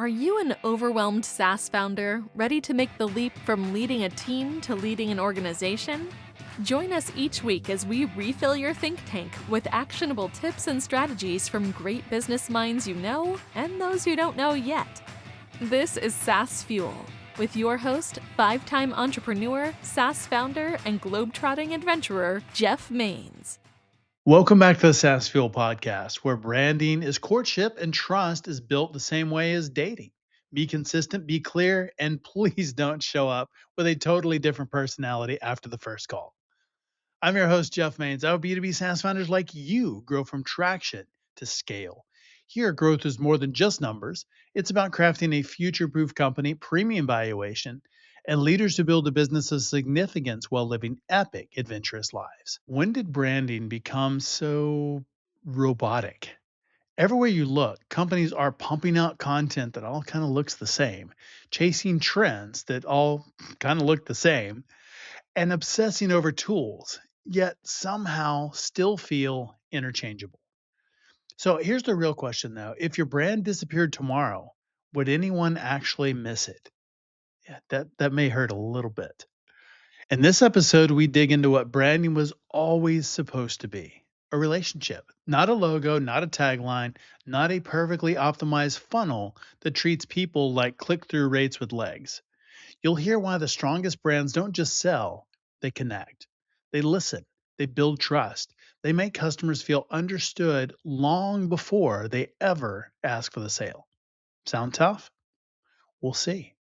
Are you an overwhelmed SaaS founder ready to make the leap from leading a team to leading an organization? Join us each week as we refill your think tank with actionable tips and strategies from great business minds you know and those you don't know yet. This is SaaS Fuel with your host, 5-time entrepreneur, SaaS founder, and globetrotting adventurer, Jeff Maines. Welcome back to the SaaS Fuel podcast, where branding is courtship and trust is built the same way as dating. Be consistent, be clear, and please don't show up with a totally different personality after the first call. I'm your host, Jeff Maines. I help B2B SaaS founders like you grow from traction to scale. Here, growth is more than just numbers. It's about crafting a future-proof company, premium valuation, and leaders who build a business of significance while living epic, adventurous lives. When did branding become so robotic? Everywhere you look, companies are pumping out content that all kind of looks the same, chasing trends that all kind of look the same, and obsessing over tools, yet somehow still feel interchangeable. So here's the real question though. If your brand disappeared tomorrow, would anyone actually miss it? Yeah, that may hurt a little bit. In this episode, we dig into what branding was always supposed to be: a relationship, not a logo, not a tagline, not a perfectly optimized funnel that treats people like click through rates with legs. You'll hear why the strongest brands don't just sell, they connect. They listen, they build trust, they make customers feel understood long before they ever ask for the sale. Sound tough? We'll see.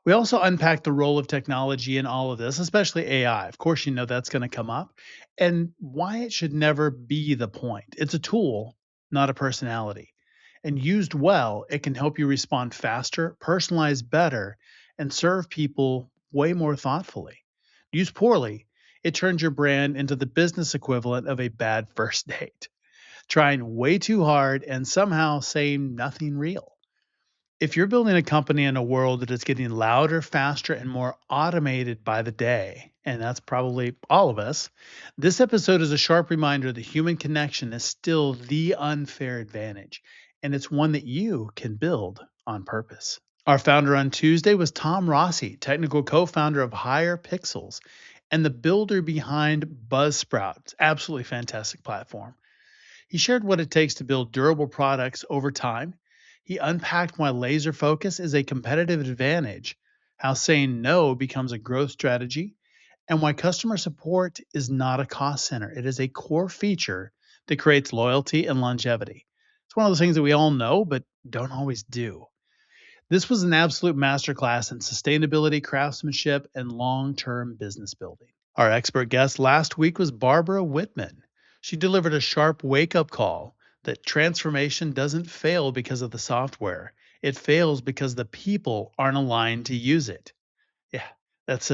We also unpack the role of technology in all of this, especially AI. Of course, you know that's going to come up, and why it should never be the point. It's a tool, not a personality. And used well, it can help you respond faster, personalize better, and serve people way more thoughtfully. Used poorly, it turns your brand into the business equivalent of a bad first date, trying way too hard and somehow saying nothing real. If you're building a company in a world that is getting louder, faster, and more automated by the day, and that's probably all of us, this episode is a sharp reminder that human connection is still the unfair advantage, and it's one that you can build on purpose. Our founder on Tuesday was Tom Rossi, technical co-founder of Higher Pixels and the builder behind Buzzsprout. It's absolutely fantastic platform. He shared what it takes to build durable products over time. He unpacked why laser focus is a competitive advantage, how saying no becomes a growth strategy, and why customer support is not a cost center. It is a core feature that creates loyalty and longevity. It's one of those things that we all know, but don't always do. This was an absolute masterclass in sustainability, craftsmanship, and long-term business building. Our expert guest last week was Barbara Whitman. She delivered a sharp wake-up call that transformation doesn't fail because of the software. It fails because the people aren't aligned to use it. Yeah, that's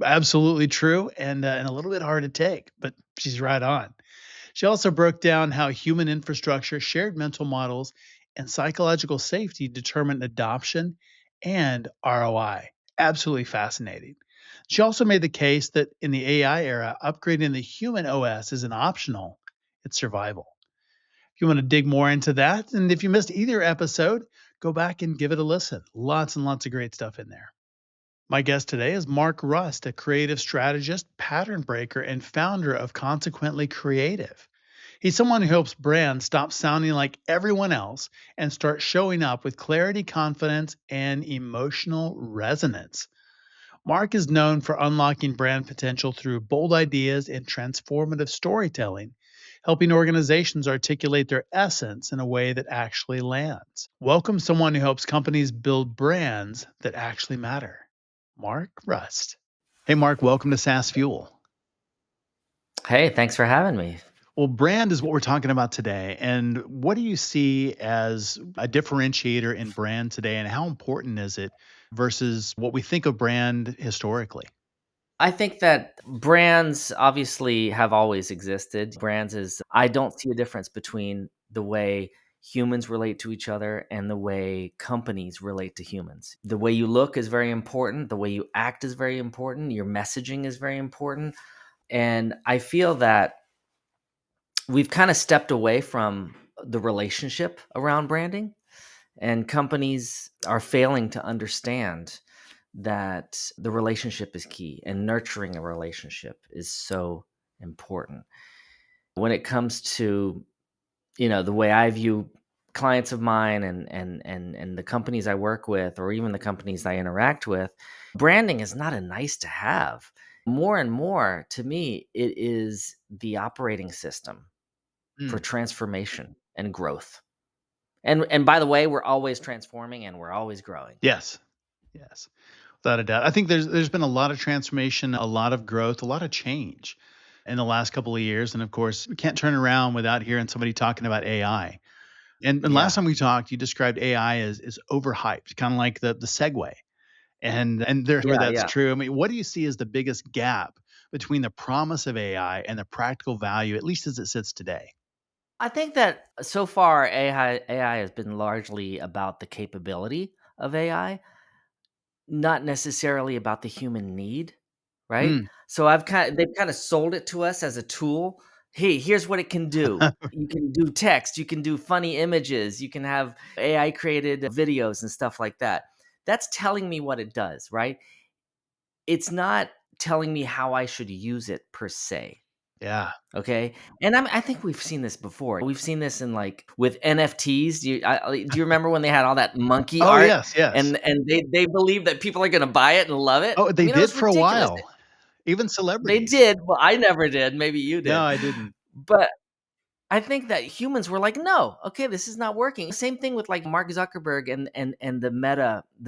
absolutely true and a little bit hard to take, but she's right on. She also broke down how human infrastructure, shared mental models, and psychological safety determine adoption and ROI. Absolutely fascinating. She also made the case that in the AI era, upgrading the human OS isn't optional, it's survival. If you want to dig more into that, and if you missed either episode, go back and give it a listen. Lots and lots of great stuff in there. My guest today is Marc Rust, a creative strategist, pattern breaker, and founder of Consequently Creative. He's someone who helps brands stop sounding like everyone else and start showing up with clarity, confidence, and emotional resonance. Marc is known for unlocking brand potential through bold ideas and transformative storytelling, helping organizations articulate their essence in a way that actually lands. Welcome someone who helps companies build brands that actually matter. Marc Rust. Hey, Marc, welcome to SaaS Fuel. Hey, thanks for having me. Well, brand is what we're talking about today. And what do you see as a differentiator in brand today, and how important is it versus what we think of brand historically? I think that brands obviously have always existed. I don't see a difference between the way humans relate to each other and the way companies relate to humans. The way you look is very important. The way you act is very important. Your messaging is very important. And I feel that we've kind of stepped away from the relationship around branding. And companies are failing to understand that the relationship is key and nurturing a relationship is so important. When it comes to, the way I view clients of mine and the companies I work with, or even the companies I interact with, branding is not a nice to have. More and more, to me, it is the operating system for Mm. transformation and growth. And by the way, we're always transforming and we're always growing. Yes. Yes. Without a doubt. I think there's been a lot of transformation, a lot of growth, a lot of change in the last couple of years. And of course, we can't turn around without hearing somebody talking about AI. And last Yeah. time we talked, you described AI as overhyped, kind of like the Segway. And there's where Yeah, that's yeah. true. I mean, what do you see as the biggest gap between the promise of AI and the practical value, at least as it sits today? I think that so far AI has been largely about the capability of AI, not necessarily about the human need, right? Mm. So they've kind of sold it to us as a tool. Hey, here's what it can do. You can do text, you can do funny images, you can have AI created videos and stuff like that. That's telling me what it does, right? It's not telling me how I should use it per se. Yeah. Okay, and I think we've seen this before. We've seen this in, like, with NFTs. Do you remember when they had all that monkey Oh, art yes, yes. and they believe that people are gonna buy it and love it? Oh, I they mean, that did was for a ridiculous. while, even They celebrities. did, well, I never did, maybe you No, did. I didn't. But I think that humans were like, "No, okay, this is not working." Same thing with, like, Mark Zuckerberg and the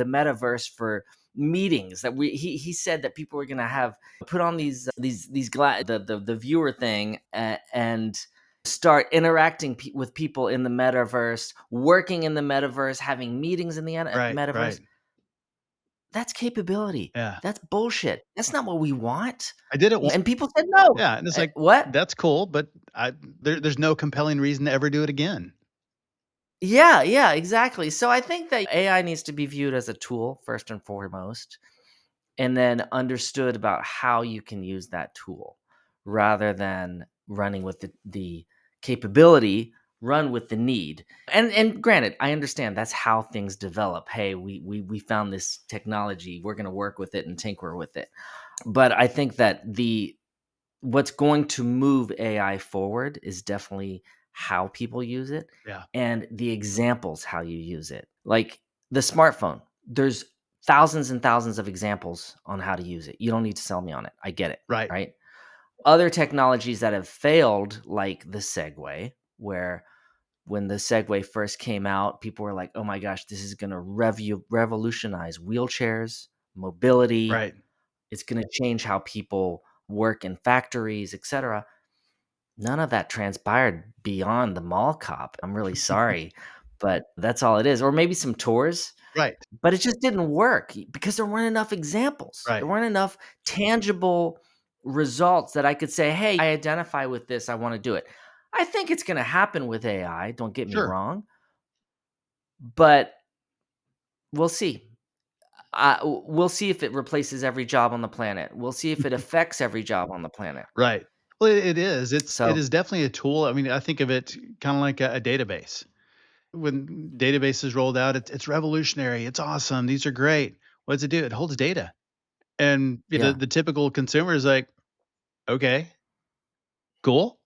metaverse for meetings that he said that people were gonna have put on the viewer thing and start interacting with people in the metaverse, working in the metaverse, having meetings in the Right, right. metaverse. That's capability. Yeah. That's bullshit. That's not what we want. I did it once. And people said, "No." Yeah, and it's like, What? that's cool, but there's no compelling reason to ever do it again. Yeah, yeah, exactly. So I think that AI needs to be viewed as a tool first and foremost, and then understood about how you can use that tool rather than running with the capability, run with the need. And granted, I understand that's how things develop. Hey, we found this technology, we're going to work with it and tinker with it. But I think that the what's going to move AI forward is definitely how people use it Yeah. and the examples how you use it. Like the smartphone, there's thousands and thousands of examples on how to use it. You don't need to sell me on it. I get it, Right. right? Other technologies that have failed, like the Segway, where when the Segway first came out, people were like, "Oh my gosh, this is going to revolutionize wheelchairs, mobility, Right. it's gonna change how people work in factories, etcetera." None of that transpired beyond the mall cop. I'm really sorry, but that's all it is. Or maybe some tours, Right. but it just didn't work because there weren't enough examples. There Right. weren't enough tangible results that I could say, "Hey, I identify with this, I wanna do it." I think it's gonna happen with AI, don't get me Sure. wrong, but we'll see. We'll see if it replaces every job on the planet. We'll see if it affects every job on the planet. Right. Well, it is. It So, is definitely a tool. I mean, I think of it kind of like a database. When databases rolled out, it's revolutionary. It's awesome. These are great. What does it do? It holds data. And yeah. the typical consumer is like, okay, cool.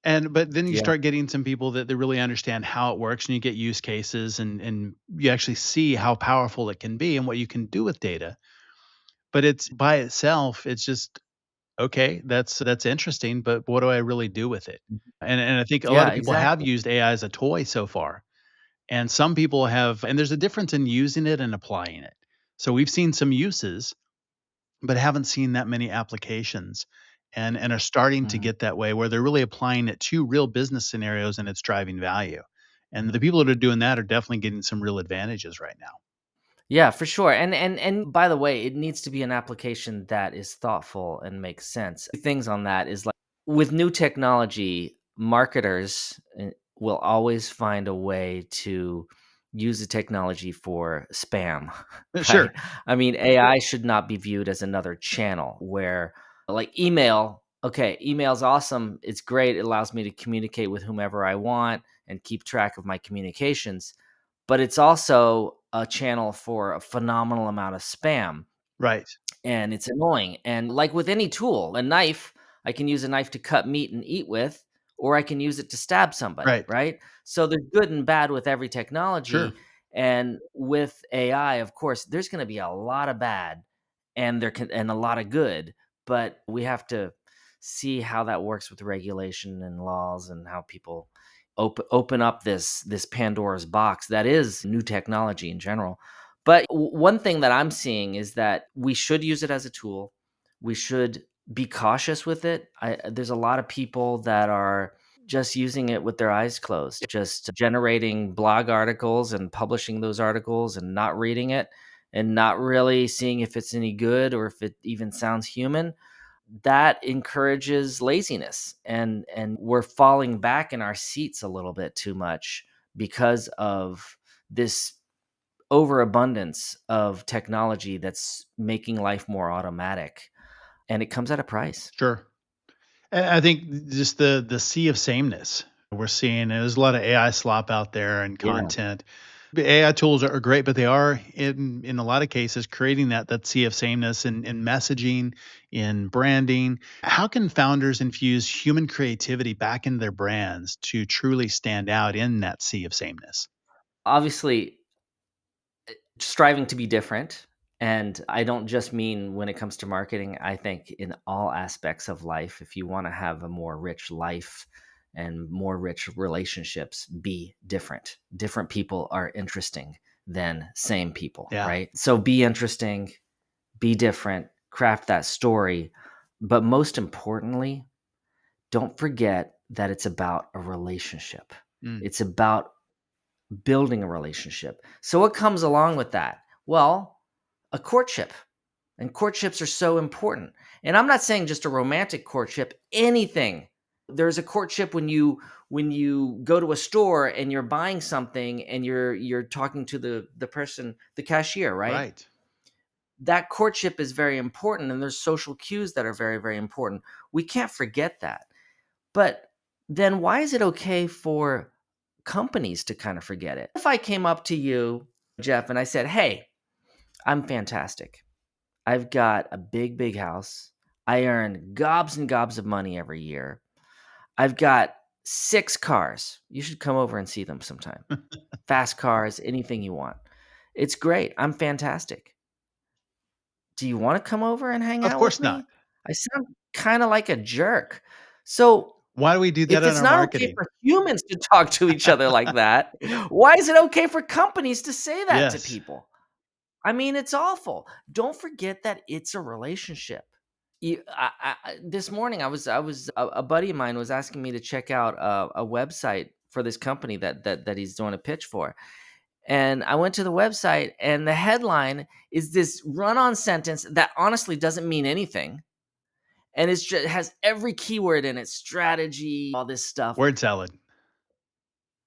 And but then you Yeah. start getting some people that they really understand how it works, and you get use cases, and you actually see how powerful it can be and what you can do with data. But it's by itself, it's just okay, that's interesting, but what do I really do with it? And I think a lot Yeah, of people have exactly. used AI as a toy so far. And some people have, and there's a difference in using it and applying it. So we've seen some uses, but haven't seen that many applications, and are starting to Mhm. get that way where they're really applying it to real business scenarios and it's driving value. And the people that are doing that are definitely getting some real advantages right now. Yeah, for sure. And by the way, it needs to be an application that is thoughtful and makes sense. Things on that is like with new technology, marketers will always find a way to use the technology for spam, right? Sure. I mean, AI should not be viewed as another channel where like email, okay, email's awesome. It's great. It allows me to communicate with whomever I want and keep track of my communications, but it's also a channel for a phenomenal amount of spam. Right. And it's annoying. And like with any tool, a knife, I can use a knife to cut meat and eat with, or I can use it to stab somebody, Right. right? So there's good and bad with every Sure. technology. And with AI, of course, there's going to be a lot of bad and and a lot of good, but we have to see how that works with regulation and laws and how people open up this Pandora's box that is new technology in general. But one thing that I'm seeing is that we should use it as a tool. We should be cautious with it. There's a lot of people that are just using it with their eyes closed, just generating blog articles and publishing those articles and not reading it and not really seeing if it's any good or if it even sounds human. That encourages laziness, and we're falling back in our seats a little bit too much because of this overabundance of technology that's making life more automatic, and it comes at a price. Sure. And I think just the sea of sameness we're seeing, there's a lot of AI slop out there and Yeah. content. The AI tools are great, but they are in a lot of cases creating that sea of sameness in messaging, in branding. How can founders infuse human creativity back into their brands to truly stand out in that sea of sameness? Obviously, striving to be different, and I don't just mean when it comes to marketing. I think in all aspects of life, if you want to have a more rich life and more rich relationships, be different. Different people are interesting than same people, Yeah, right? So be interesting, be different, craft that story. But most importantly, don't forget that it's about a relationship. mm, It's about building a relationship. So what comes along with that? Well, a courtship. And courtships are so important. And I'm not saying just a romantic courtship, anything. There's a courtship when you go to a store and you're buying something and you're talking to the person, the cashier, right? right. That courtship is very important, and there's social cues that are very, very important. We can't forget that. But then why is it okay for companies to kind of forget it? If I came up to you, Jeff, and I said, "Hey, I'm fantastic. I've got a big, big house. I earn gobs and gobs of money every year. I've got 6 cars. You should come over and see them sometime. Fast cars, anything you want. It's great. I'm fantastic. Do you want to come over and hang Of out with course not. me?" I sound kind of like a jerk. So Why do we do that if in it's our not okay marketing? for humans to talk to each other like that, why is it okay for companies to say that to Yes. people? I mean, it's awful. Don't forget that it's a relationship. This morning, a buddy of mine was asking me to check out a website for this company that he's doing a pitch for, and I went to the website, and the headline is this run-on sentence that honestly doesn't mean anything, and it's just has every keyword in it, strategy, all this stuff. Word salad.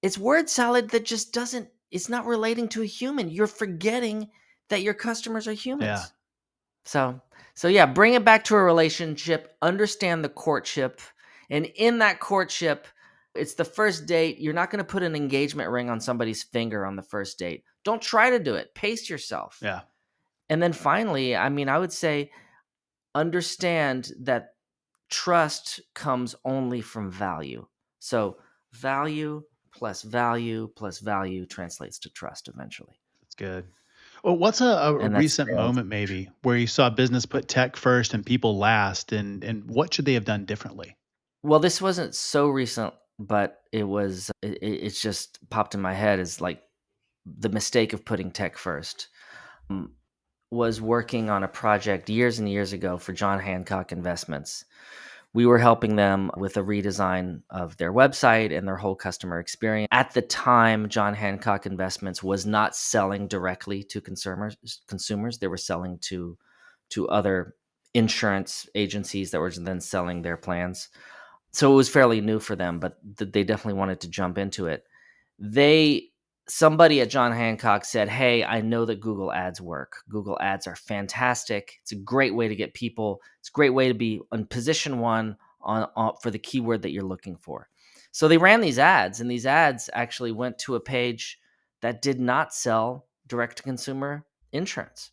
It's word salad that just doesn't. It's not relating to a human. You're forgetting that your customers are Yeah. humans. So so yeah, bring it back to a relationship, understand the courtship, and in that courtship, it's the first date. You're not going to put an engagement ring on somebody's finger on the first date. Don't try to do it. Pace yourself. Yeah. And then finally, I mean, I would say understand that trust comes only from value. So value plus value translates to trust eventually. That's good. Well, what's a And that's recent sales. moment maybe where you saw business put tech first and people last, and what should they have done differently? Well, this wasn't so recent, but it's just popped in my head is like the mistake of putting tech first. Um, was working on a project years and years ago for John Hancock Investments. We were helping them with a redesign of their website and their whole customer experience. At the time, John Hancock Investments was not selling directly to consumers. They were selling to other insurance agencies that were then selling their plans. So it was fairly new for them, but they definitely wanted to jump into it. They Somebody at John Hancock said, "Hey, I know that Google Ads work. Google Ads are fantastic. It's a great way to get people. It's a great way to be on position one on for the keyword that you're looking for." So they ran these ads, and these ads actually went to a page that did not sell direct-to-consumer insurance.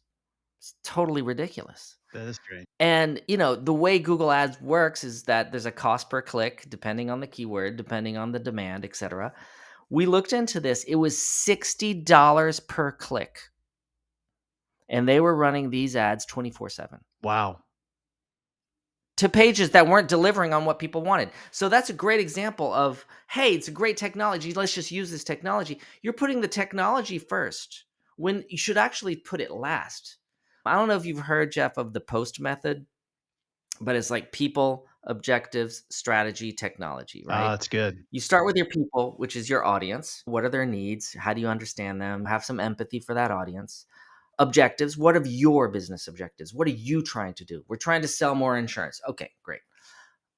It's totally ridiculous. That is great. And, the way Google Ads works is that there's a cost per click, depending on the keyword, depending on the demand, etc. We looked into this. It was $60 per click. And they were running these ads 24/7 Wow. to pages that weren't delivering on what people wanted. So that's a great example of, hey, it's a great technology. Let's just use this technology. You're putting the technology first when you should actually put it last. I don't know if you've heard, Jeff, of the POST method, but it's like people, objectives, strategy, technology, Ah, right? that's good. You start with your people, which is your audience. What are their needs? How do you understand them? Have some empathy for that audience. Objectives. What are your business objectives? What are you trying to do? We're trying to sell more insurance. Okay, great.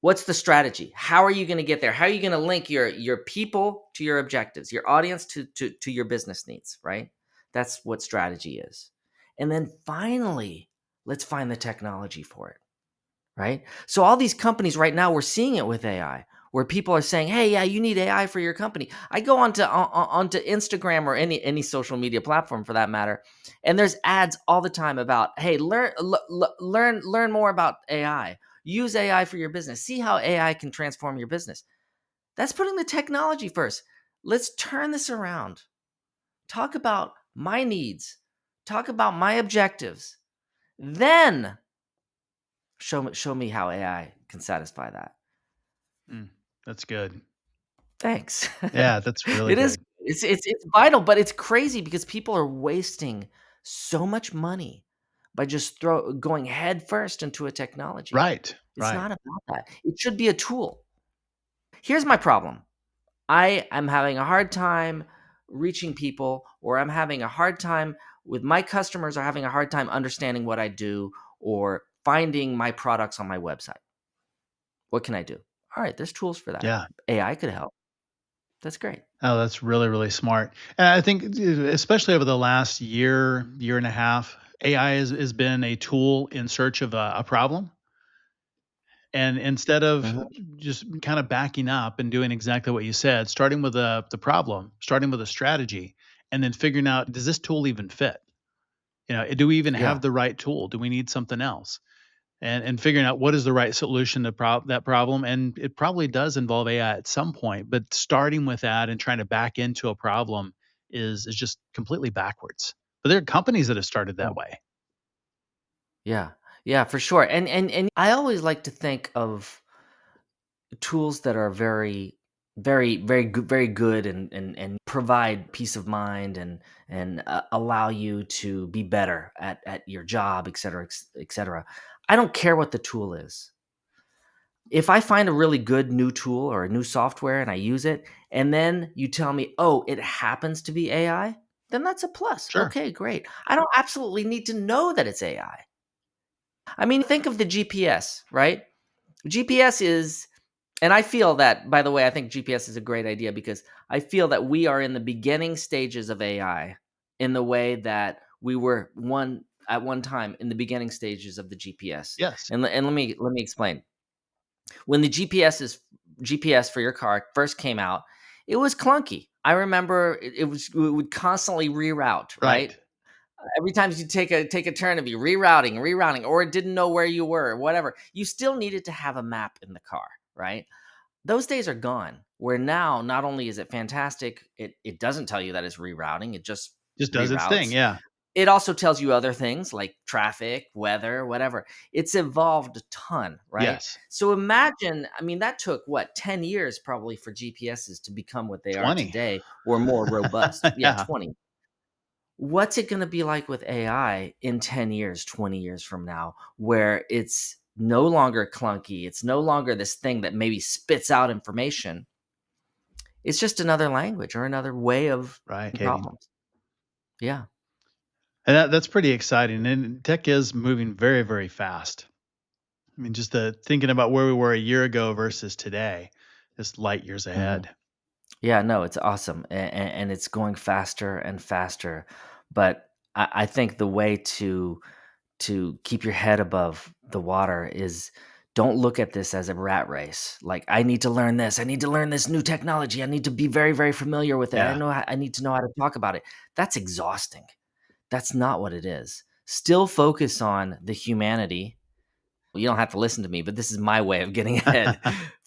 What's the strategy? How are you going to get there? How are you going to link your people to your objectives, your audience to your business needs, right? That's what strategy is. And then finally, let's find the technology for it, right? So all these companies right now, we're seeing it with AI, where people are saying, "Hey, yeah, you need AI for your company." I go onto Instagram or any social media platform for that matter, and there's ads all the time about, "Hey, learn more about AI. Use AI for your business. See how AI can transform your business." That's putting the technology first. Let's turn this around. Talk about my needs. Talk about my objectives. Then show me how AI can satisfy that. Mm, that's good. Thanks. Yeah, that's really It is good. it's vital, but it's crazy because people are wasting so much money by just going head first into a technology. Right, It's right. not about that. It should be a tool. Here's my problem. I am having a hard time reaching people, or I'm having a hard time with my customers are having a hard time understanding what I do or finding my products on my website. What can I do? All right, there's tools for that. Yeah. AI could help. That's great. Oh, that's really, really smart. And I think, especially over the last year, year and a half, AI has been a tool in search of a problem. And instead of Mhm. just kind of backing up and doing exactly what you said, starting with the problem, starting with a strategy, and then figuring out, does this tool even fit? Do we even have Yeah. the right tool? Do we need something else? And figuring out what is the right solution to that problem. And it probably does involve AI at some point, but starting with that and trying to back into a problem is just completely backwards. But there are companies that have started Yeah. that way. Yeah. Yeah, for sure. And I always like to think of tools that are very good and provide peace of mind and allow you to be better at your job, et cetera, et cetera. I don't care what the tool is. If I find a really good new tool or a new software and I use it, and then you tell me, oh, it happens to be AI, then that's a plus. Sure. Okay, great. I don't absolutely need to know that it's AI. I mean, think of the GPS, right? GPS is, and I feel that, by the way, I think GPS is a great idea because I feel that we are in the beginning stages of AI in the way that we were at one time in the beginning stages of the GPS. Yes. And let me explain. When the GPS for your car first came out, it was clunky. I remember it would constantly reroute, right? Right. Every time you take a turn, it'd be rerouting, or it didn't know where you were, or whatever. You still needed to have a map in the car, right? Those days are gone. Where now, not only is it fantastic, it doesn't tell you that it's rerouting, it just Just does its thing. reroutes. Yeah. It also tells you other things like traffic, weather, whatever. It's evolved a ton, right? Yes. So imagine, I mean, that took what, 10 years probably for GPSs to become what they are 20. today or more robust. Yeah, Yeah. 20. What's it going to be like with AI in 10 years, 20 years from now, where it's no longer clunky? It's no longer this thing that maybe spits out information. It's just another language or another way of Right. Katie. problems. Yeah. And that's pretty exciting. And tech is moving very, very fast. I mean, just the thinking about where we were a year ago versus today, just light years hmm ahead. Yeah, no, it's awesome. And it's going faster and faster. But I think the way to keep your head above the water is don't look at this as a rat race. Like, I need to learn this. I need to learn this new technology. I need to be very, very familiar with it. Yeah. I need to know how to talk about it. That's exhausting. That's not what it is. Still focus on the humanity. Well, you don't have to listen to me, but this is my way of getting ahead.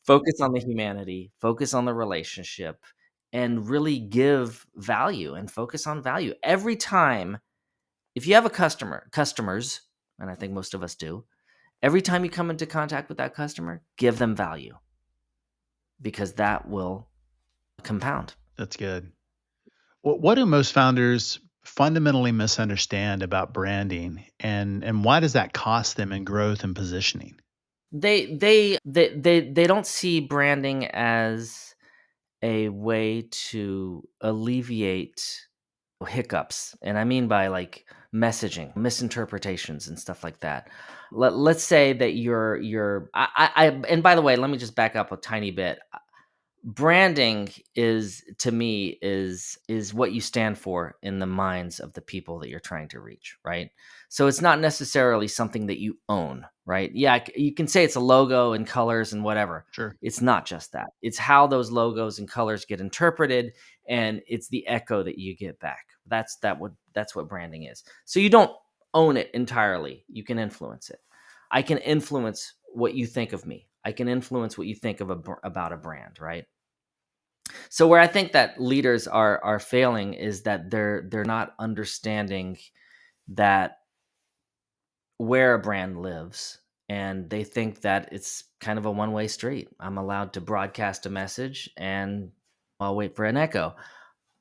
Focus on the humanity, focus on the relationship, and really give value and focus on value. Every time, if you have a customers, and I think most of us do, every time you come into contact with that customer, give them value because that will compound. That's good. What do most founders fundamentally misunderstand about branding, and why does that cost them in growth and positioning? They don't see branding as a way to alleviate hiccups, and I mean by like messaging misinterpretations and stuff like that. Let's say that and by the way, let me just back up a tiny bit. Branding is, to me, is what you stand for in the minds of the people that you're trying to reach, right? So it's not necessarily something that you own, right? Yeah, you can say it's a logo and colors and whatever. Sure. It's not just that. It's how those logos and colors get interpreted, and it's the echo that you get back. That's what branding is. So you don't own it entirely. You can influence it. I can influence what you think of me. I can influence what you think of about a brand, right? So where I think that leaders are failing is that they're not understanding that where a brand lives, and they think that it's kind of a one-way street. I'm allowed to broadcast a message and I'll wait for an echo.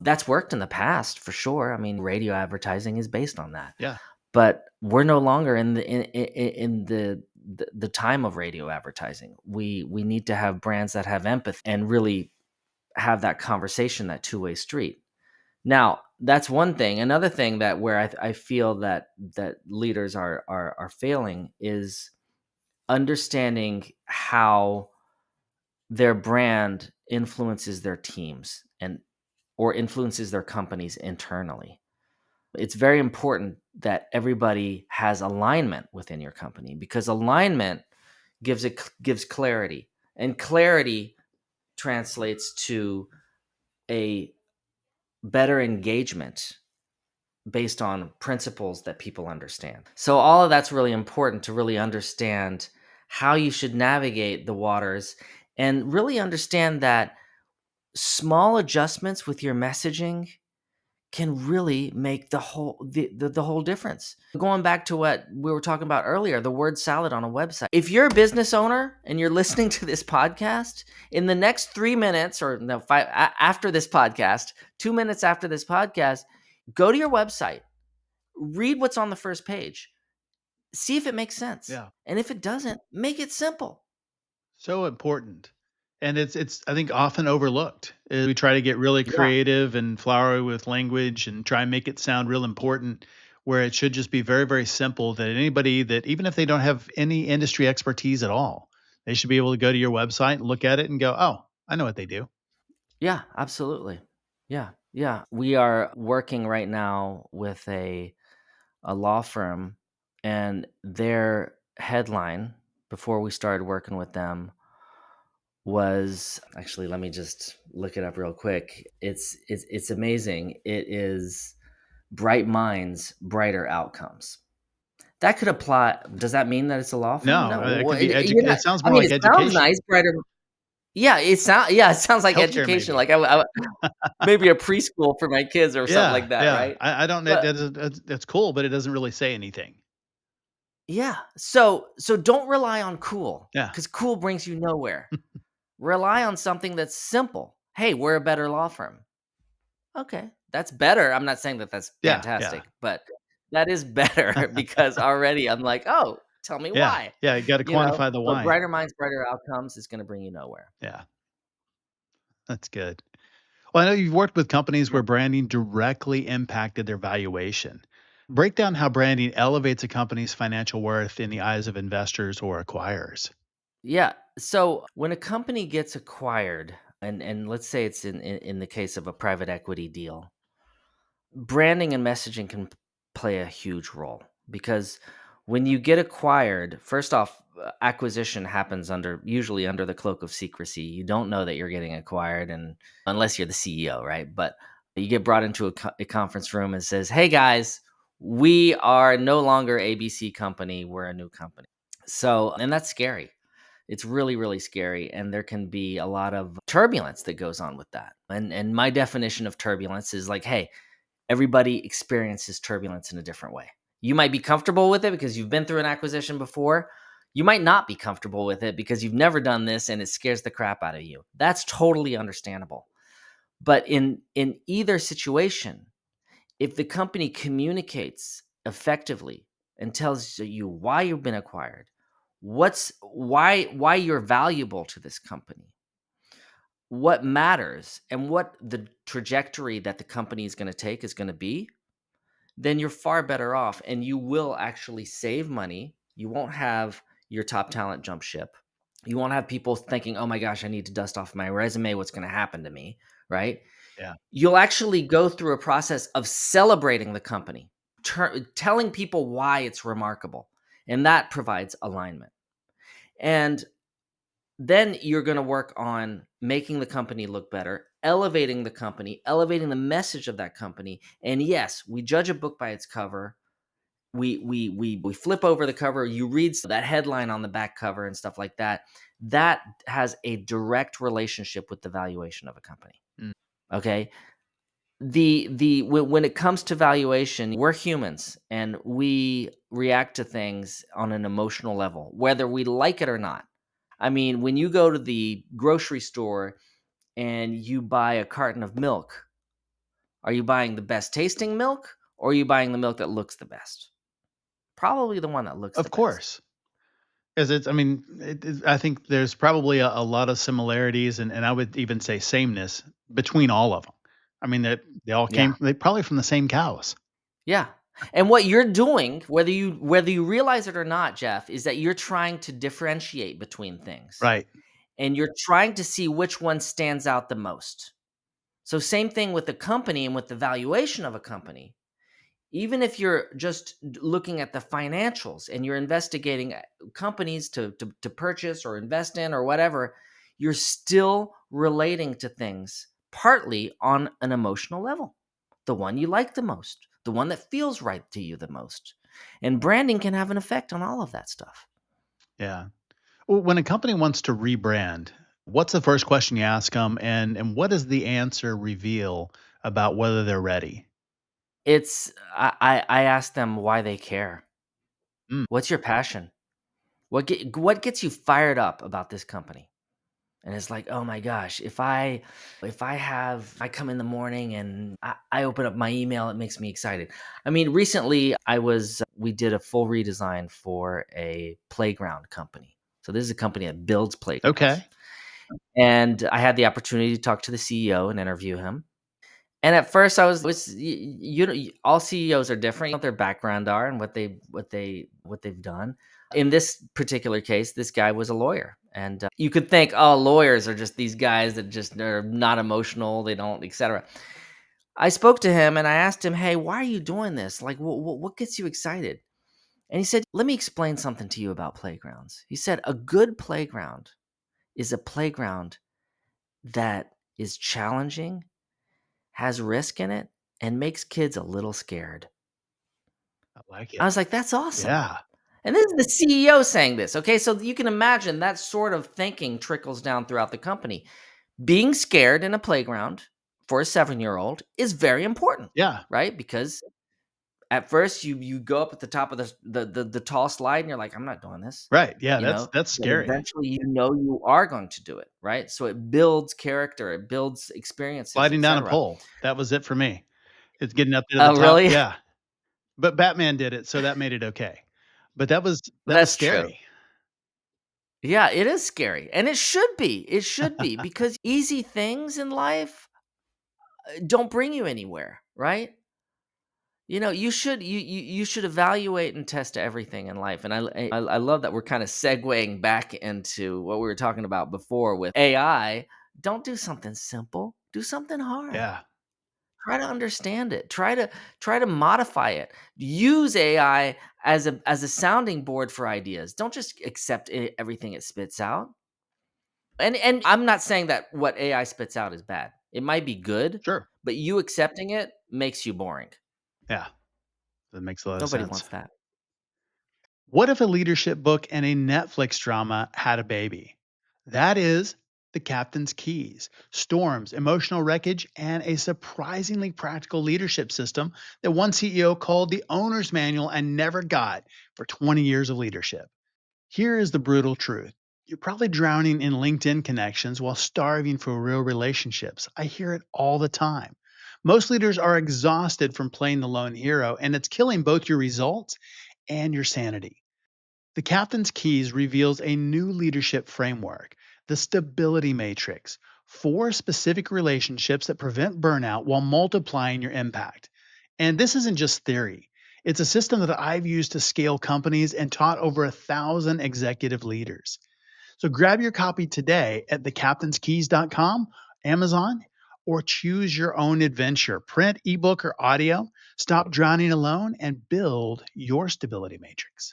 That's worked in the past for sure. I mean, radio advertising is based on that. Yeah. But we're no longer in the time of radio advertising. We need to have brands that have empathy and really have that conversation, that two-way street. Now, that's one thing. Another thing that where I feel that leaders are failing is understanding how their brand influences their teams and or influences their companies internally. It's very important that everybody has alignment within your company, because alignment gives clarity, and clarity translates to a better engagement based on principles that people understand. So all of that's really important to really understand how you should navigate the waters, and really understand that small adjustments with your messaging can really make the whole difference. Going back to what we were talking about earlier, the word salad on a website. If you're a business owner and you're listening to this podcast, in the next 3 minutes, or no, after this podcast, 2 minutes after this podcast, go to your website, read what's on the first page, see if it makes sense. Yeah. And if it doesn't, make it simple. So important. And it's I think often overlooked. We try to get really Yeah. creative and flowery with language and try and make it sound real important, where it should just be very, very simple, that anybody, that even if they don't have any industry expertise at all, they should be able to go to your website and look at it and go, "Oh, I know what they do." Yeah, absolutely. Yeah. Yeah. We are working right now with a law firm, and their headline before we started working with them was, actually, let me just look it up real quick. It's amazing. It is bright minds, brighter outcomes. That could apply. Does that mean that it's a law firm? No, No. it Well, could be you're not. it sounds I more mean, like it sounds education. nice, brighter. Yeah, it sounds like Healthcare education. maybe. Like maybe a preschool for my kids or something Yeah, like that, yeah. right? I don't know, But that's cool, but it doesn't really say anything. yeah, so don't rely on cool, Yeah. because cool brings you nowhere. Rely on something that's simple. Hey, we're a better law firm. Okay, that's better. I'm not saying that that's Yeah, yeah. fantastic, but that is better because already I'm like, oh, tell me Yeah, why, yeah, you gotta quantify the But why. brighter minds, brighter outcomes is going to bring you nowhere. Yeah, that's good. Well, I know you've worked with companies Yeah. where branding directly impacted their valuation. Break down how branding elevates a company's financial worth in the eyes of investors or acquirers. Yeah. So when a company gets acquired, and let's say it's in the case of a private equity deal, branding and messaging can play a huge role, because when you get acquired, first off, acquisition happens usually under the cloak of secrecy. You don't know that you're getting acquired, and unless you're the CEO, right? But you get brought into a conference room and says, "Hey guys, we are no longer ABC company. We're a new company." So, and that's scary. It's really, really scary, and there can be a lot of turbulence that goes on with that. And my definition of turbulence is like, hey, everybody experiences turbulence in a different way. You might be comfortable with it because you've been through an acquisition before. You might not be comfortable with it because you've never done this and it scares the crap out of you. That's totally understandable. But in either situation, if the company communicates effectively and tells you why you've been acquired, why you're valuable to this company, what matters, and what the trajectory that the company is going to take is going to be, then you're far better off and you will actually save money. You won't have your top talent jump ship. You won't have people thinking, oh my gosh, I need to dust off my resume. What's going to happen to me? Right? Yeah. You'll actually go through a process of celebrating the company, telling people why it's remarkable. And that provides alignment. And then you're going to work on making the company look better, elevating the company, elevating the message of that company. And yes, we judge a book by its cover. We flip over the cover, you read that headline on the back cover and stuff like that. That has a direct relationship with the valuation of a company. Mm. Okay? When it comes to valuation, we're humans and we react to things on an emotional level, whether we like it or not. I mean, when you go to the grocery store and you buy a carton of milk, are you buying the best tasting milk or are you buying the milk that looks the best? Probably the one that looks the Of best. course. 'Cause I mean, I think there's probably a lot of similarities and I would even say sameness between all of them. I mean, they all Yeah. they probably from the same cows. Yeah. And what you're doing, whether you realize it or not, Jeff, is that you're trying to differentiate between things. Right. And you're trying to see which one stands out the most. So same thing with the company and with the valuation of a company. Even if you're just looking at the financials and you're investigating companies to purchase or invest in or whatever, you're still relating to things partly on an emotional level. The one you like the most, the one that feels right to you the most. And branding can have an effect on all of that stuff. Yeah. Well, when a company wants to rebrand, what's the first question you ask them, and what does the answer reveal about whether they're ready? I ask them why they care. Mm, What's your passion? What gets you fired up about this company? And it's like, oh my gosh, if I come in the morning and I open up my email, it makes me excited. I mean, recently we did a full redesign for a playground company. So this is a company that builds playgrounds. okay. And I had the opportunity to talk to the CEO and interview him. And at first, all CEOs are different. What their background are and what they've done. In this particular case, this guy was a lawyer, and you could think, oh, lawyers are just these guys that just are not emotional. They don't, etc. I spoke to him and I asked him, hey, why are you doing this? Like, what gets you excited? And he said, let me explain something to you about playgrounds. He said, a good playground is a playground that is challenging, has risk in it, and makes kids a little scared. I like I it. was like, that's awesome. Yeah. And this is the CEO saying this. Okay. So you can imagine that sort of thinking trickles down throughout the company. Being scared in a playground for a 7-year-old is very important, Yeah. right? Because at first you go up at the top of the tall slide and you're like, I'm not doing this, Right. Yeah, you know, that's but scary. eventually you are going to do it, right? So it builds character, it builds experiences, Sliding down a etc. pole. That was it for me. It's getting up there to the Oh, top. really? Yeah. But Batman did it, so that made it okay. But that was That's true. scary. Yeah, it is scary, and it should be. It should be because easy things in life don't bring you anywhere, right? You should evaluate and test everything in life, and I love that we're kind of segueing back into what we were talking about before with AI. Don't do something simple. Do something hard. Yeah. Try to understand it. Try to modify it. Use AI as a sounding board for ideas. Don't just accept everything it spits out. And I'm not saying that what AI spits out is bad. It might be good, Sure. but you accepting it makes you boring. Yeah, that makes a lot of Nobody sense. wants that. What if a leadership book and a Netflix drama had a baby? That is The Captain's Keys, Storms, Emotional Wreckage, and a surprisingly practical leadership system that one CEO called the owner's manual and never got for 20 years of leadership. Here is the brutal truth. You're probably drowning in LinkedIn connections while starving for real relationships. I hear it all the time. Most leaders are exhausted from playing the lone hero, and it's killing both your results and your sanity. The Captain's Keys reveals a new leadership framework, the stability matrix, four specific relationships that prevent burnout while multiplying your impact. And this isn't just theory. It's a system that I've used to scale companies and taught over 1,000 executive leaders. So grab your copy today at thecaptainskeys.com, Amazon, or choose your own adventure, print, ebook, or audio. Stop drowning alone and build your stability matrix.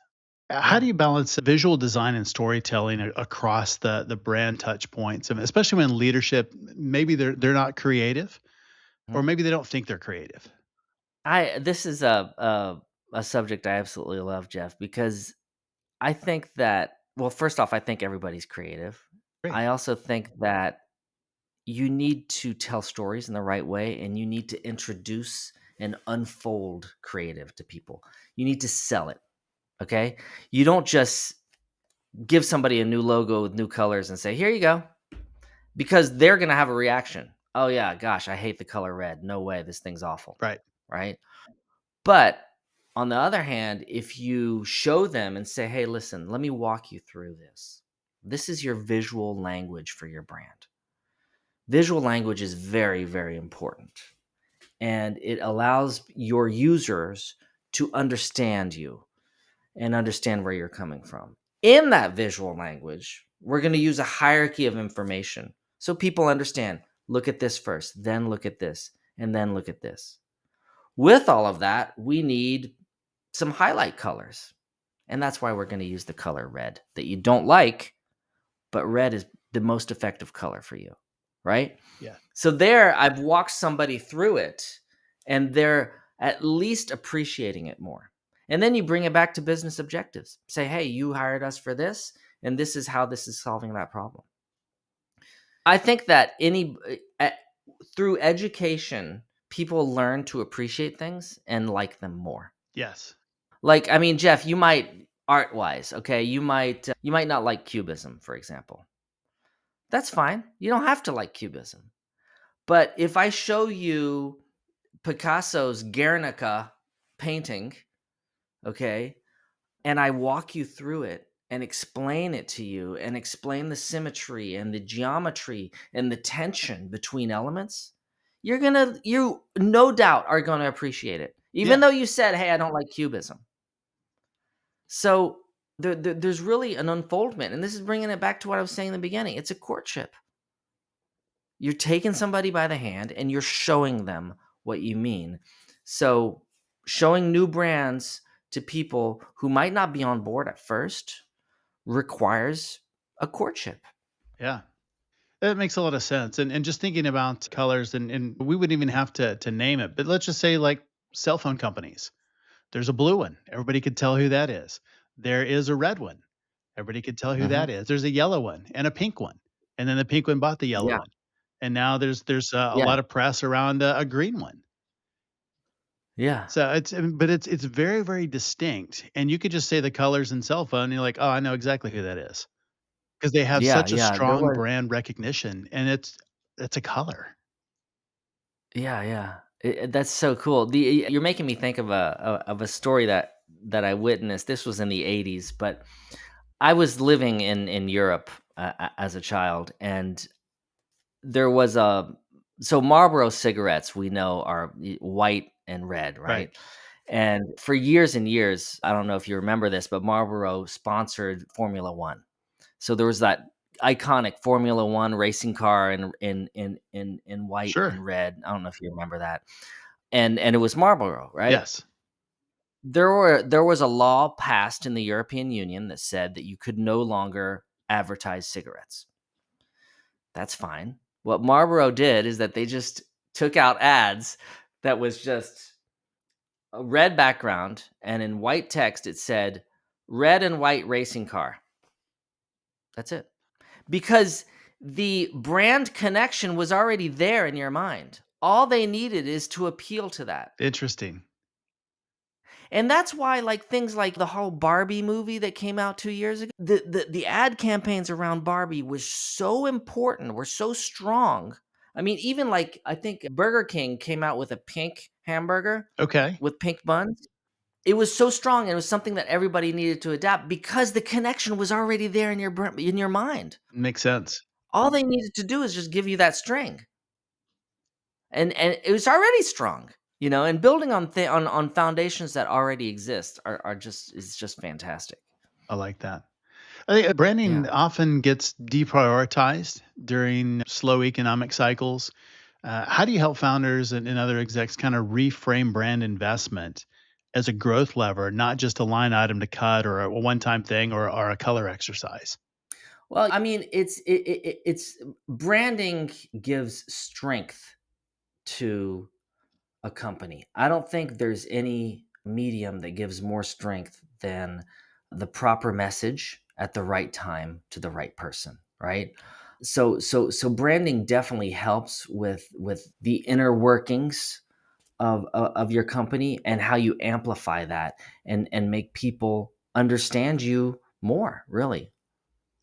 How Yeah. do you balance visual design and storytelling across the brand touch points, and especially when leadership maybe they're not creative, or Mhm. maybe they don't think they're creative? I This is a subject I absolutely love, Jeff, because I think that, well, first off, I think everybody's creative. Great. I also think that you need to tell stories in the right way, and you need to introduce and unfold creative to people. You need to sell it. Okay. You don't just give somebody a new logo with new colors and say, here you go, because they're going to have a reaction. Oh, yeah, gosh, I hate the color red. No way. This thing's awful. Right. Right. But on the other hand, if you show them and say, hey, listen, let me walk you through this. This is your visual language for your brand. Visual language is very, very important. And it allows your users to understand you and understand where you're coming from. In that visual language, we're going to use a hierarchy of information so people understand, look at this first, then look at this, and then look at this. With all of that, we need some highlight colors. And that's why we're going to use the color red that you don't like, but red is the most effective color for you, right? Yeah. So there, I've walked somebody through it and they're at least appreciating it more. And then you bring it back to business objectives. Say, hey, you hired us for this, and this is how this is solving that problem. I think that through education, people learn to appreciate things and like them more. Yes. Like, I mean, Jeff, you might art wise, okay, you might not like cubism, for example. That's fine. You don't have to like cubism. But if I show you Picasso's Guernica painting, okay, and I walk you through it and explain it to you and explain the symmetry and the geometry and the tension between elements, you no doubt are gonna appreciate it. Even Yeah. though you said, hey, I don't like cubism. So there's really an unfoldment. And this is bringing it back to what I was saying in the beginning. It's a courtship. You're taking somebody by the hand and you're showing them what you mean. So, showing new brands to people who might not be on board at first requires a courtship. Yeah. That makes a lot of sense. And just thinking about colors, and we wouldn't even have to name it, but let's just say like cell phone companies. There's a blue one. Everybody could tell who that is. There is a red one. Everybody could tell who that Mhm. is. There's a yellow one and a pink one. And then the pink one bought the yellow Yeah, one. And now there's a yeah, lot of press around a green one. yeah, So it's very, very distinct. And you could just say the colors in cell phone, and you're like, oh, I know exactly who that is. Because they have yeah, such a yeah. There strong was, brand recognition, and it's a color. yeah, yeah. That's so cool. You're making me think of a story that I witnessed. This was in the '80s, but I was living in Europe as a child, and there was a so Marlboro cigarettes we know are white and red, Right. right? And for years and years, I don't know if you remember this, but Marlboro sponsored Formula One. So there was that iconic Formula One racing car in white Sure. and red. I don't know if you remember that. And it was Marlboro, right? Yes. There was a law passed in the European Union that said that you could no longer advertise cigarettes. That's fine. What Marlboro did is that they just took out ads that was just a red background, and in white text it said red and white racing car. That's it. Because the brand connection was already there in your mind. All they needed is to appeal to that. Interesting. And that's why, like, things like the whole Barbie movie that came out 2 years ago, the ad campaigns around Barbie was so important, were so strong. I mean, even, like, I think Burger King came out with a pink hamburger Okay. with pink buns. It was so strong, and it was something that everybody needed to adapt because the connection was already there in your mind. Makes sense. All they needed to do is just give you that string. And it was already strong, and building on foundations that already exist are just is just fantastic. I like that. I think Yeah. branding often gets deprioritized during slow economic cycles. How do you help founders and other execs kind of reframe brand investment as a growth lever, not just a line item to cut or a one-time thing or a color exercise? Well, I mean, it's branding gives strength to a company. I don't think there's any medium that gives more strength than the proper message at the right time to the right person, right? So branding definitely helps with the inner workings of your company and how you amplify that and make people understand you more, really.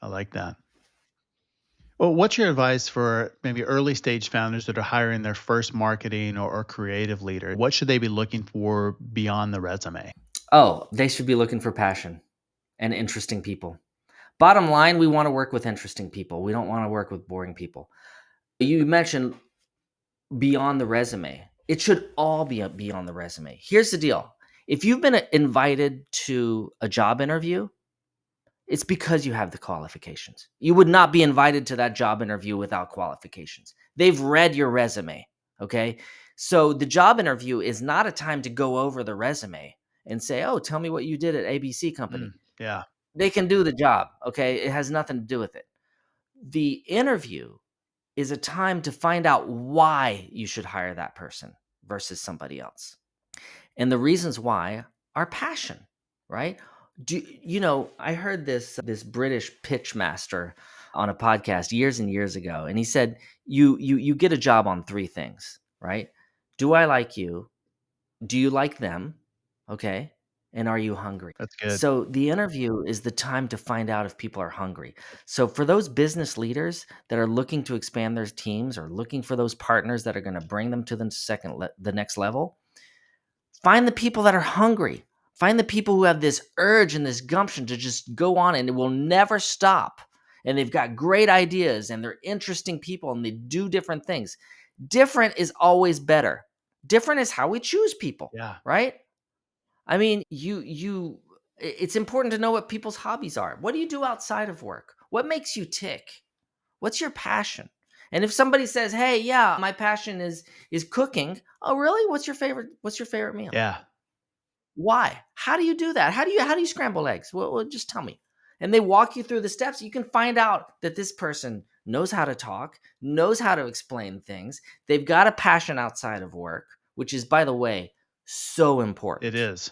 I like that. Well, what's your advice for maybe early stage founders that are hiring their first marketing or creative leader? What should they be looking for beyond the resume? Oh, they should be looking for passion and interesting people. Bottom line, we want to work with interesting people. We don't want to work with boring people. You mentioned beyond the resume. It should all be beyond the resume. Here's the deal. If you've been invited to a job interview, it's because you have the qualifications. You would not be invited to that job interview without qualifications. They've read your resume, okay? So the job interview is not a time to go over the resume and say, "Oh, tell me what you did at ABC company." Yeah, They can do the job, okay? It has nothing to do with it. The interview is a time to find out why you should hire that person versus somebody else. And the reasons why are passion, right? I heard this British pitch master on a podcast years and years ago, and he said, you get a job on three things, right? Do I like you? Do you like them? Okay. And are you hungry? that's good. So the interview is the time to find out if people are hungry. So for those business leaders that are looking to expand their teams or looking for those partners that are going to bring them to the next level, find the people that are hungry. Find the people who have this urge and this gumption to just go on and it will never stop. And they've got great ideas and they're interesting people and they do different things. Different is always better. Different is how we choose people, Yeah. right? I mean, it's important to know what people's hobbies are. What do you do outside of work? What makes you tick? What's your passion? And if somebody says, "Hey, yeah, my passion is cooking." Oh, really? What's your favorite meal? Yeah. Why? How do you do that? How do you scramble eggs? Well, just tell me. And they walk you through the steps. You can find out that this person knows how to talk, knows how to explain things. They've got a passion outside of work, which is, by the way, so It important is.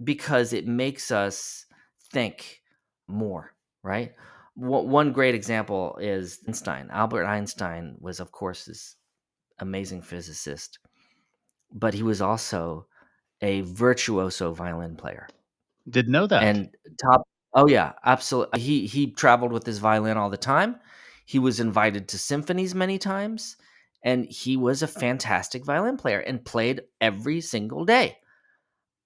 because it makes us think more, right? One great example is Einstein. Albert Einstein was, of course, this amazing physicist, but he was also a virtuoso violin player. Didn't know that. And top Oh yeah, absolutely. He traveled with his violin all the time. He was invited to symphonies many times, and he was a fantastic violin player and played every single day.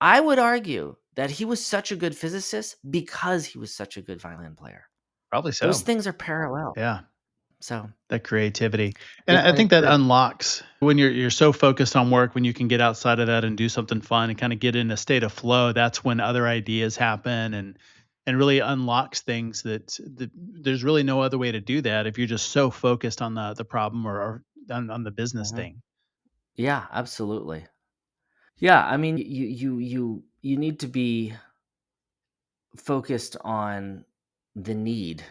I would argue that he was such a good physicist because he was such a good violin player. Probably Those so. things are parallel. Yeah. So, That creativity. And if I I think that could unlocks when you're so focused on work, when you can get outside of that and do something fun and kind of get in a state of flow, that's when other ideas happen and and really unlocks things that there's really no other way to do that if you're just so focused on the problem or on the business Mhm. thing. Yeah, absolutely. Yeah, I mean, you need to be focused on the need,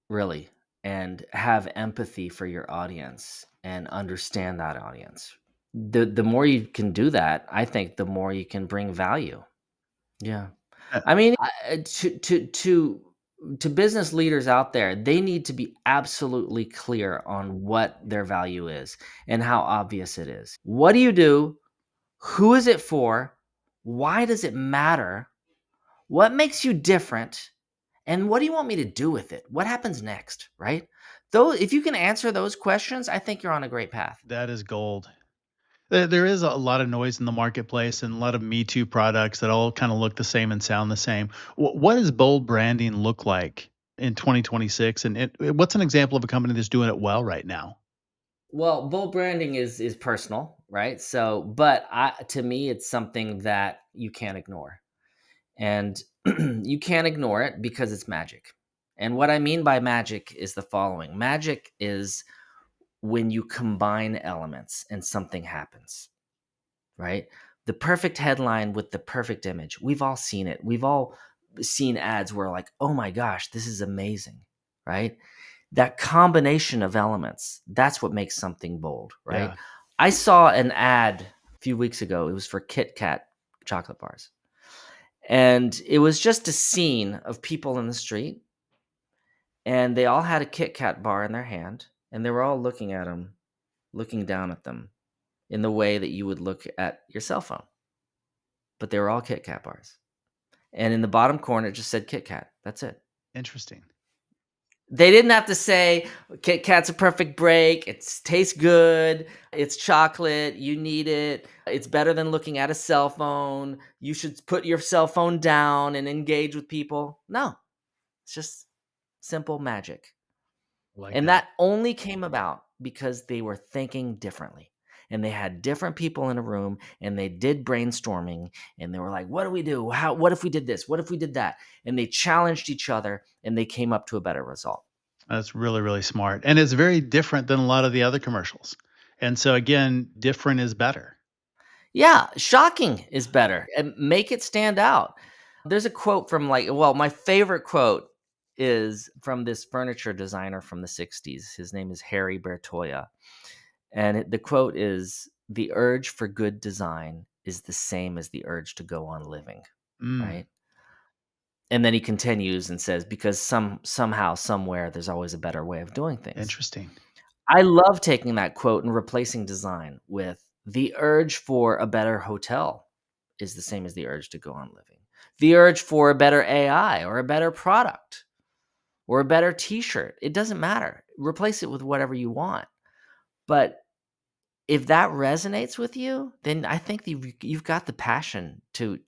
really, and have empathy for your audience and understand that audience. The more you can do that, I think the more you can bring value. Yeah. Uh, I mean, to business leaders out there, they need to be absolutely clear on what their value is and how obvious it is. What do you do? Who is it for? Why does it matter? What makes you different? And what do you want me to do with it? What happens next, right? Though if you can answer those questions, I think you're on a great path. that is gold. There is a lot of noise in the marketplace and a lot of Me Too products that all kind of look the same and sound the same. What does bold branding look like in 2026? And what's an example of a company that's doing it well right now? Well, bold branding is personal, right? So, but to me, it's something that you can't ignore, and you can't ignore it because it's magic. And what I mean by magic is the following: magic is when you combine elements and something happens, right? The perfect headline with the perfect image. We've all seen it. We've all seen ads where like, oh my gosh, this is amazing, right? That combination of elements, that's what makes something bold, right? Yeah, I saw an ad a few weeks ago. It was for Kit Kat chocolate bars. And it was just a scene of people in the street, and they all had a Kit Kat bar in their hand, and they were all looking at them, looking down at them in the way that you would look at your cell phone. But they were all Kit Kat bars. And in the bottom corner, it just said Kit Kat. That's it. interesting. They didn't have to say Kit Kat's a perfect break. It tastes good. It's chocolate. You need it. It's better than looking at a cell phone. You should put your cell phone down and engage with people. No, it's just simple magic. I like And that. that only came about because they were thinking differently. And they had different people in a room and they did brainstorming and they were like, what do we do? What if we did this? What if we did that? And they challenged each other and they came up to a better result. That's really, really smart. And it's very different than a lot of the other commercials. And so again, different is better. Yeah, shocking is better and make it stand out. There's a quote from my favorite quote is from this furniture designer from the 60s. His name is Harry Bertoya. And the quote is, the urge for good design is the same as the urge to go on living, Mm, right? And then he continues and says, because somehow, somewhere, there's always a better way of doing things. interesting. I love taking that quote and replacing design with the urge for a better hotel is the same as the urge to go on living. The urge for a better AI or a better product or a better t-shirt. It doesn't matter. Replace it with whatever you want. But if that resonates with you, then I think you've got the passion to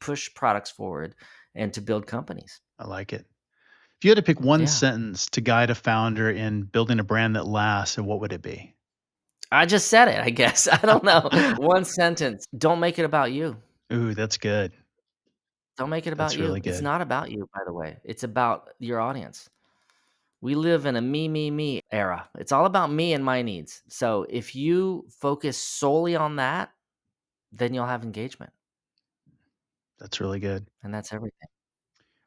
push products forward and to build companies. I like it. If you had to pick one Yeah. sentence to guide a founder in building a brand that lasts, what would it be? I just said it, I guess. I don't know. One sentence. Don't make it about you. Ooh, that's good. Don't make it about That's you. really It's good. not about you, by the way. It's about your audience. We live in a me era. It's all about me and my needs. So if you focus solely on that, then you'll have engagement. That's really good. And that's everything.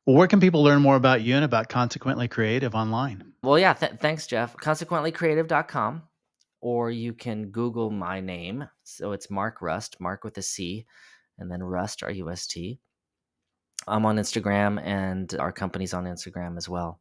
Well, where can people learn more about you and about Consequently Creative online? Well, yeah, thanks, Jeff. Consequentlycreative.com, or you can Google my name. So it's Marc Rust, Mark with a C, and then Rust, R-U-S-T. I'm on Instagram, and our company's on Instagram as well.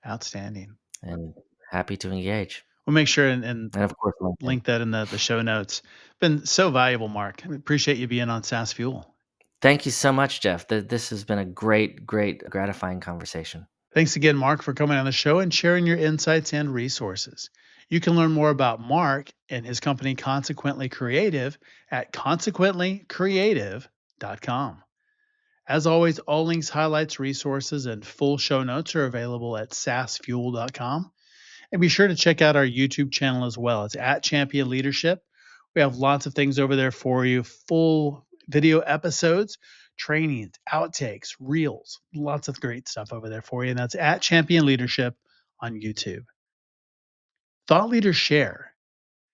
Outstanding. And happy to engage. We'll make sure and And of course, LinkedIn. link that in the show notes. Been so valuable, Mark. I appreciate you being on SaaS Fuel. Thank you so much, Jeff. This has been a great, gratifying conversation. Thanks again, Mark, for coming on the show and sharing your insights and resources. You can learn more about Mark and his company, Consequently Creative, at consequentlycreative.com. As always, all links, highlights, resources, and full show notes are available at saasfuel.com. And be sure to check out our YouTube channel as well. It's at Champion Leadership. We have lots of things over there for you, full video episodes trainings, outtakes, reels, lots of great stuff over there for you. And that's at Champion Leadership on YouTube. Thought leaders share.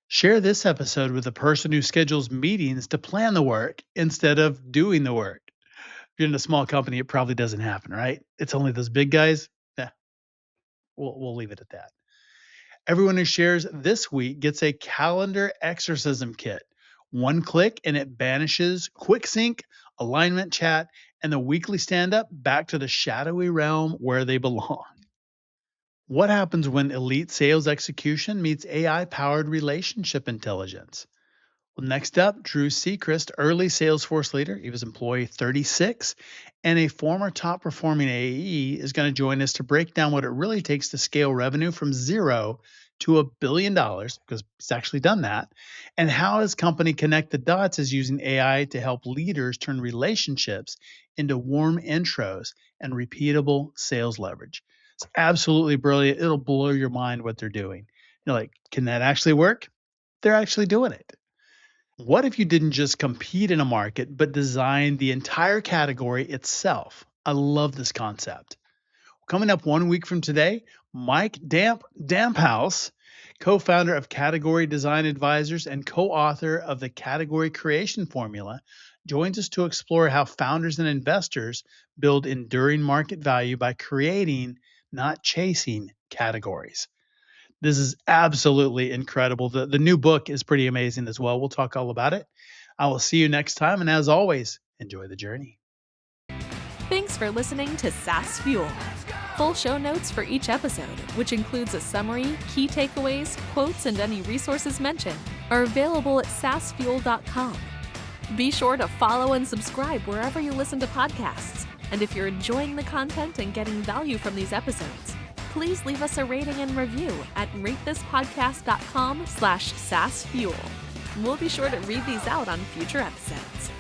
Share this episode with a person who schedules meetings to plan the work instead of doing the work. If you're in a small company, it probably doesn't happen, right? It's only those big guys. Yeah, we'll leave it at that. Everyone who shares this week gets a calendar exorcism kit. One click and it banishes quick sync, alignment chat, and the weekly stand-up back to the shadowy realm where they belong. What happens when elite sales execution meets AI-powered relationship intelligence? Well, next up, Drew Seacrest, early Salesforce leader. He was employee 36 and a former top performing AE, is going to join us to break down what it really takes to scale revenue from zero to $1 billion, because he's actually done that, and how his company Connect the Dots is using AI to help leaders turn relationships into warm intros and repeatable sales leverage. It's absolutely brilliant. It'll blow your mind what they're doing. You're like, can that actually work? They're actually doing it. What if you didn't just compete in a market, but design the entire category itself? I love this concept. Coming up 1 week from today, Mike Damphouse, co-founder of Category Design Advisors and co-author of the Category Creation Formula, joins us to explore how founders and investors build enduring market value by creating, not chasing, categories. This is absolutely incredible. The new book is pretty amazing as well. We'll talk all about it. I will see you next time. And as always, enjoy the journey. Thanks for listening to SaaS Fuel. Full show notes for each episode, which includes a summary, key takeaways, quotes, and any resources mentioned, are available at saasfuel.com. Be sure to follow and subscribe wherever you listen to podcasts. And if you're enjoying the content and getting value from these episodes, please leave us a rating and review at ratethispodcast.com/SaaSFuel. We'll be sure to read these out on future episodes.